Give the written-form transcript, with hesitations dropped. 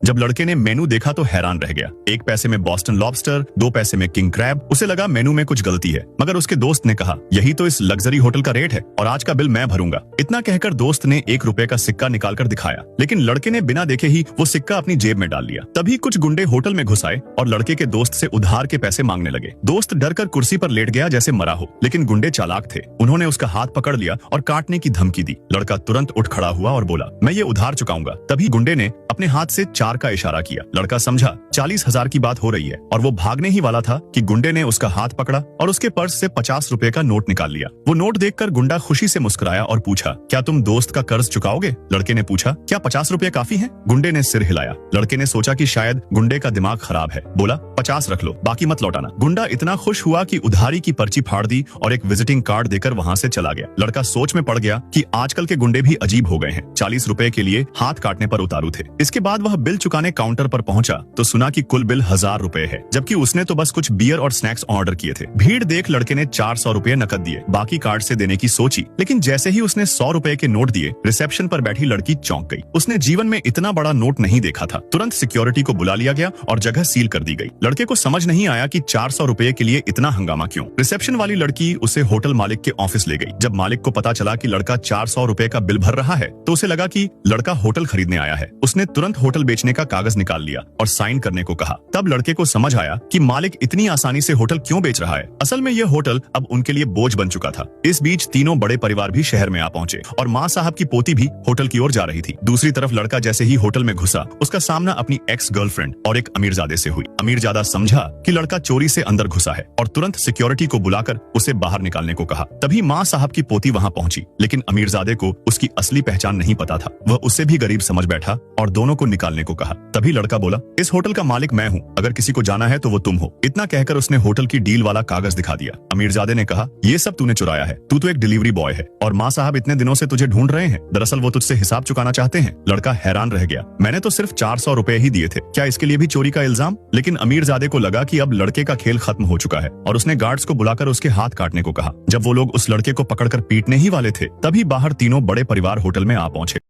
जब लड़के ने मेनू देखा तो हैरान रह गया। 1 पैसे में बॉस्टन लॉबस्टर, 2 पैसे में किंग क्रैब। उसे लगा मेनू में कुछ गलती है, मगर उसके दोस्त ने कहा यही तो इस लग्जरी होटल का रेट है और आज का बिल मैं भरूंगा। इतना कहकर दोस्त ने 1 रुपए का सिक्का निकालकर दिखाया, लेकिन लड़के ने बिना देखे ही वो सिक्का अपनी जेब में डाल लिया। तभी कुछ गुंडे होटल में घुस आए और लड़के के दोस्त से उधार के पैसे मांगने लगे। दोस्त डरकर कुर्सी पर लेट गया जैसे मरा हो, लेकिन गुंडे चालाक थे। उन्होंने उसका हाथ पकड़ लिया और काटने की धमकी दी। लड़का तुरंत उठ खड़ा हुआ और बोला मैं ये उधार चुकाऊंगा। तभी गुंडे ने अपने हाथ से 4 का इशारा किया। लड़का समझा 40,000 की बात हो रही है और वो भागने ही वाला था कि गुंडे ने उसका हाथ पकड़ा और उसके पर्स से 50 रुपए का नोट निकाल लिया। वो नोट देखकर गुंडा खुशी से मुस्कुराया और पूछा क्या तुम दोस्त का कर्ज चुकाओगे? लड़के ने पूछा क्या 50 रुपए काफी हैं? गुंडे ने सिर हिलाया। लड़के ने सोचा कि शायद गुंडे का दिमाग खराब है। बोला 50 रख लो, बाकी मत लौटाना। गुंडा इतना खुश हुआ कि उधारी की पर्ची फाड़ दी और एक विजिटिंग कार्ड देकर वहां से चला गया। लड़का सोच में पड़ गया कि आजकल के गुंडे भी अजीब हो गए हैं। 40 रुपए के लिए हाथ काटने पर उतारू थे। इसके बाद वह बिल चुकाने काउंटर पर पहुंचा तो सुना कि कुल बिल 1000 रुपए है, जबकि उसने तो बस कुछ बियर और स्नैक्स ऑर्डर किए थे। भीड़ देख लड़के ने 400 रुपए नकद दिए, बाकी कार्ड से देने की सोची, लेकिन जैसे ही उसने 100 रुपए के नोट दिए, रिसेप्शन पर बैठी लड़की चौंक गई। उसने जीवन में इतना बड़ा नोट नहीं देखा था। तुरंत सिक्योरिटी को बुला लिया गया और जगह सील कर दी गई। लड़के को समझ नहीं आया कि 400 रुपए के लिए इतना हंगामा क्यों। रिसेप्शन वाली लड़की उसे होटल मालिक के ऑफिस ले गई। जब मालिक को पता चला कि लड़का 400 रुपए का बिल भर रहा है तो उसे लगा कि लड़का होटल खरीदने आया है। उसने तुरंत होटल बेचने का कागज निकाल लिया और साइन करने को कहा। तब लड़के को समझ आया कि मालिक इतनी आसानी से होटल क्यों बेच रहा है। असल में यह होटल अब उनके लिए बोझ बन चुका था। इस बीच तीनों बड़े परिवार भी शहर में आ पहुंचे और माँ साहब की पोती भी होटल की ओर जा रही थी। दूसरी तरफ लड़का जैसे ही होटल में घुसा, उसका सामना अपनी एक्स गर्लफ्रेंड और एक अमीरजादे से हुई। अमीरजादा समझा कि लड़का चोरी से अंदर घुसा है और तुरंत सिक्योरिटी को बुलाकर उसे बाहर निकालने को कहा। तभी माँ साहब की पोती वहां पहुंची, लेकिन अमीरजादे को उसकी असली पहचान नहीं पता था। वह उससे भी गरीब समझ बैठा और दोनों को निकालने को कहा। तभी लड़का बोला इस होटल का मालिक मैं हूँ, अगर किसी को जाना है तो वो तुम हो। इतना कहकर उसने होटल की डील वाला कागज दिखा दिया। अमीरजादे ने कहा ये सब तूने चुराया है, तू तो एक डिलीवरी बॉय है और माँ साहब इतने दिनों से तुझे ढूंढ रहे हैं। दरअसल वो तुझसे हिसाब चुकाना चाहते हैं। लड़का हैरान रह गया, मैंने तो सिर्फ 400 रुपए ही दिए थे, क्या इसके लिए भी चोरी का इल्जाम? लेकिन अमीरजादे को लगा कि अब लड़के का खेल खत्म हो चुका है और उसने गार्ड्स को बुलाकर उसके हाथ काटने को कहा। जब वो लोग उस लड़के को पकड़कर पीटने ही वाले थे, तभी बाहर तीनों बड़े परिवार होटल में आ पहुंचे।